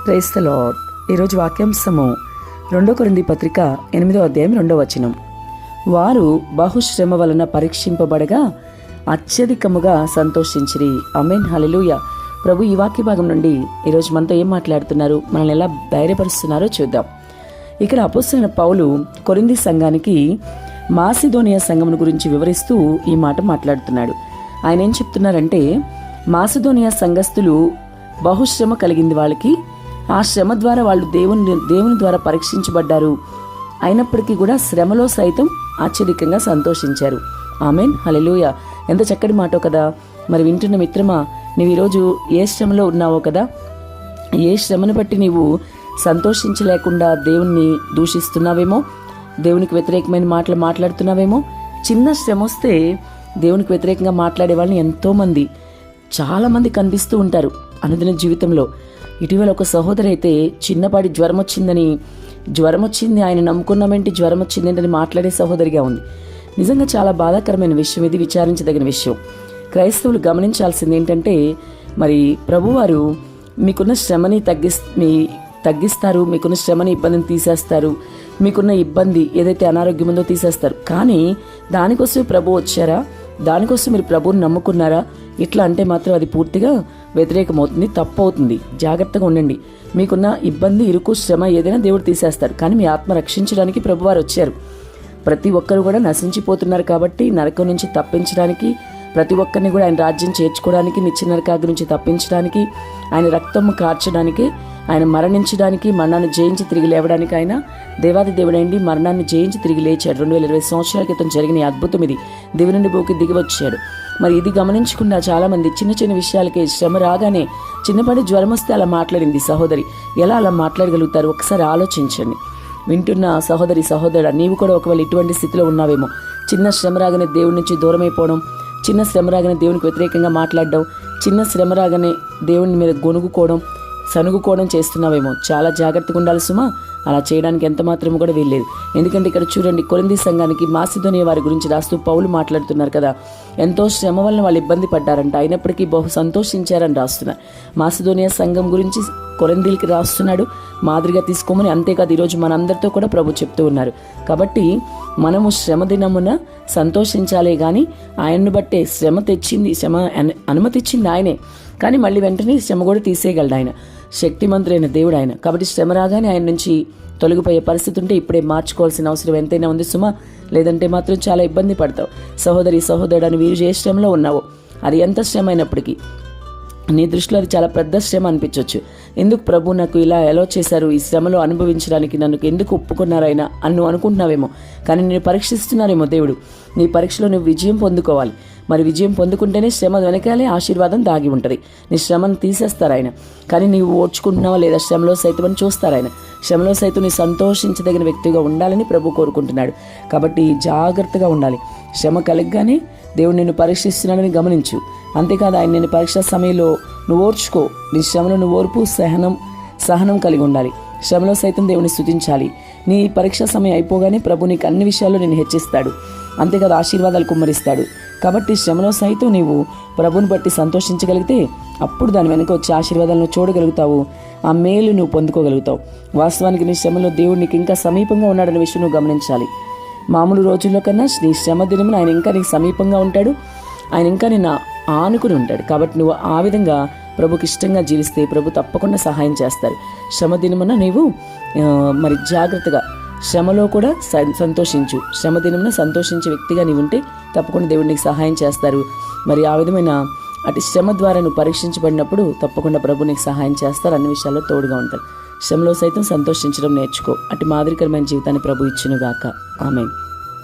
Praise the lord. ఈరోజు వాక్యాంశము 2 కొరింథీ పత్రిక 8వ అధ్యాయం 2వ వచనం. వారు బహుశ్రమ వలన పరీక్షింపబడగా అత్యధికముగా సంతోషించిరి. ఆమేన్, హల్లెలూయా. ప్రభు ఈ వాక్య భాగం నుండి ఈరోజు మనతో ఏం మాట్లాడుతున్నారు, మనల్ని ఎలా ధైర్యపరుస్తున్నారో చూద్దాం. ఇక్కడ అపోస్తలుడైన పౌలు కొరింథీ సంఘానికి మాసిదోనియా సంఘమును గురించి వివరిస్తూ ఈ మాట మాట్లాడుతున్నాడు. ఆయన ఏం చెప్తున్నారంటే, మాసిదోనియా సంఘస్థులు బహుశ్రమ కలిగింది వాళ్ళకి. ఆ శ్రమ ద్వారా వాళ్ళు దేవుని ద్వారా పరీక్షించబడ్డారు. అయినప్పటికీ కూడా శ్రమలో సైతం అత్యధికంగా సంతోషించారు. ఆమేన్, హల్లెలూయా. ఎంత చక్కటి మాటో కదా. మరి వింటున్న మిత్రమా, నీవు ఈరోజు ఏ శ్రమలో ఉన్నావో కదా, ఏ శ్రమను బట్టి నీవు సంతోషించలేకుండా దేవుణ్ణి దూషిస్తున్నావేమో, దేవునికి వ్యతిరేకమైన మాటలు మాట్లాడుతున్నావేమో. చిన్న శ్రమ వస్తే దేవునికి వ్యతిరేకంగా మాట్లాడే వాళ్ళని ఎంతోమంది, చాలామంది కనిపిస్తూ ఉంటారు అనుదిన జీవితంలో. ఇటీవల ఒక సహోదరి అయితే చిన్నపాటి జ్వరం వచ్చింది, ఆయన నమ్ముకున్నామేంటి, జ్వరం వచ్చిందేంటని మాట్లాడే సహోదరిగా ఉంది. నిజంగా చాలా బాధాకరమైన విషయం ఇది, విచారించదగిన విషయం. క్రైస్తవులు గమనించాల్సింది ఏంటంటే, మరి ప్రభువారు మీకున్న శ్రమని తగ్గిస్తారు, మీకున్న శ్రమని ఇబ్బందిని తీసేస్తారు, మీకున్న ఇబ్బంది ఏదైతే అనారోగ్యం ఉందో తీసేస్తారు. కానీ దానికోసం ప్రభు వచ్చారా, దానికోసం మీరు ప్రభువుని నమ్ముకున్నారా, ఇట్లా అంటే మాత్రం అది పూర్తిగా వ్యతిరేకమవుతుంది, తప్పు అవుతుంది. జాగ్రత్తగా ఉండండి. మీకున్న ఇబ్బంది, ఇరుకు, శ్రమ ఏదైనా దేవుడు తీసేస్తాడు. కానీ మీ ఆత్మ రక్షించడానికి ప్రభువారు వచ్చారు. ప్రతి ఒక్కరు కూడా నశించిపోతున్నారు కాబట్టి నరకం నుంచి తప్పించడానికి, ప్రతి ఒక్కరిని కూడా ఆయన రాజ్యం చేర్చుకోవడానికి, నిత్య నరకాగ్ని నుంచి తప్పించడానికి, ఆయన రక్తము కార్చడానికి, ఆయన మరణించడానికి, మరణాన్ని జయించి తిరిగి లేవడానికి ఆయన దేవాది దేవుడైంది. మరణాన్ని జయించి తిరిగి లేచాడు. 2020 సంవత్సరాల క్రితం జరిగిన ఈ అద్భుతం ఇది. దేవుని నుండి భూమికి దిగి వచ్చాడు. మరి ఇది గమనించకుండా చాలామంది చిన్న చిన్న విషయాలకే, శ్రమ రాగానే చిన్నపాటి జ్వరం వస్తే అలా మాట్లాడింది సహోదరి. ఎలా అలా మాట్లాడగలుగుతారు? ఒకసారి ఆలోచించండి. వింటున్న సహోదరుడా, నీవు కూడా ఒకవేళ ఇటువంటి స్థితిలో ఉన్నావేమో. చిన్న శ్రమ రాగానే దేవుడి నుంచి దూరం అయిపోవడం, చిన్న శ్రమ రాగానే దేవునికి వ్యతిరేకంగా మాట్లాడడం, చిన్న శ్రమ రాగానే దేవుని మీద సనుగుకోవడం చేస్తున్నావేమో. చాలా జాగ్రత్తగా ఉండాలి సుమా. అలా చేయడానికి ఎంత మాత్రం కూడా వీల్లేదు. ఎందుకంటే ఇక్కడ చూడండి, కొరింథీ సంఘానికి మాసిదోనియా వారి గురించి రాస్తూ పౌలు మాట్లాడుతున్నారు కదా. ఎంతో శ్రమ వలన వాళ్ళు ఇబ్బంది పడ్డారంట, అయినప్పటికీ బహు సంతోషించారని రాస్తున్నారు. మాసిదోనియా సంఘం గురించి కొరింథీలకి రాస్తున్నాడు, మాదిరిగా తీసుకోమని. అంతేకాదు ఈరోజు మనందరితో కూడా ప్రభు చెప్తూ ఉన్నారు. కాబట్టి మనము శ్రమ దినమున సంతోషించాలే కానీ ఆయన్ను బట్టే శ్రమ అనుమతిచ్చింది ఆయనే. కానీ మళ్ళీ వెంటనే శ్రమ కూడా తీసేయగలడు ఆయన. శక్తిమంతుడైన దేవుడు ఆయన. కాబట్టి శ్రమ రాగానే ఆయన నుంచి తొలగిపోయే పరిస్థితి ఉంటే ఇప్పుడే మార్చుకోవాల్సిన అవసరం ఎంతైనా ఉంది సుమా. లేదంటే మాత్రం చాలా ఇబ్బంది పడతావు. సహోదరుడు, వీరు ఏ శ్రమలో ఉన్నావో, అది ఎంత శ్రమ అయినప్పటికీ నీ దృష్టిలో అది చాలా పెద్ద శ్రమ అనిపించవచ్చు. ఎందుకు ప్రభు నాకు ఇలా ఎలా చేశారు, ఈ శ్రమలో అనుభవించడానికి నన్ను ఎందుకు ఒప్పుకున్నారైనా అని నువ్వు అనుకుంటున్నావేమో. కానీ నేను పరీక్షిస్తున్నారేమో దేవుడు. నీ పరీక్షలో నువ్వు విజయం పొందుకోవాలి. మరి విజయం పొందుకుంటేనే శ్రమ వెనకాలే ఆశీర్వాదం దాగి ఉంటుంది. నీ శ్రమను తీసేస్తారు ఆయన. కానీ నీవు ఓడ్చుకుంటున్నావా లేదా శ్రమలో సైతం అని చూస్తారు ఆయన. శ్రమలో సైతం నీ సంతోషించదగిన వ్యక్తిగా ఉండాలని ప్రభు కోరుకుంటున్నాడు. కాబట్టి జాగ్రత్తగా ఉండాలి. శ్రమ కలగగానే దేవుడు నిన్ను పరీక్షిస్తున్నాడని గమనించు. అంతేకాదు ఆయన నేను పరీక్ష సమయంలో నువ్వు ఓర్చుకో. నీ శ్రమలో నువ్వు ఓర్పు, సహనం కలిగి ఉండాలి. శ్రమలో సైతం దేవుని స్తుతించాలి. నీ పరీక్ష సమయం అయిపోగానే ప్రభు నీకు అన్ని విషయాల్లో నేను హెచ్చిస్తాడు. అంతేకాదు ఆశీర్వాదాలు కుమ్మరిస్తాడు. కాబట్టి శ్రమలో సైతం నీవు ప్రభుని బట్టి సంతోషించగలిగితే అప్పుడు దాని వెనుక వచ్చే ఆశీర్వాదాలను చూడగలుగుతావు. ఆ మేలు నువ్వు పొందుకోగలుగుతావు. వాస్తవానికి నీ శ్రమలో దేవుడు నీకు ఇంకా సమీపంగా ఉన్నాడనే విషయం నువ్వు గమనించాలి. మామూలు రోజుల్లో కన్నా నీ శ్రమ దినమున ఆయన ఇంకా నీకు సమీపంగా ఉంటాడు. ఆయన ఇంకా నిన్ను ఆనుకుని ఉంటాడు. కాబట్టి నువ్వు ఆ విధంగా ప్రభుకి ఇష్టంగా జీవిస్తే ప్రభు తప్పకుండా సహాయం చేస్తారు. శ్రమ దినమున నీవు మరి జాగ్రత్తగా శ్రమలో కూడా సంతోషించు. శ్రమ దినమున సంతోషించే వ్యక్తిగా నీవు ఉంటే తప్పకుండా దేవుడు నీకు సహాయం చేస్తారు. మరి ఆ విధమైన అటు శ్రమ ద్వారా నువ్వు పరీక్షించబడినప్పుడు తప్పకుండా ప్రభు నీకు సహాయం చేస్తారు. అన్ని విషయాల్లో తోడుగా ఉంటారు. శ్రమలో సైతం సంతోషించడం నేర్చుకో. అటు మాదిరికరమైన జీవితాన్ని ప్రభు ఇచ్చునుగాక. ఆమేన్.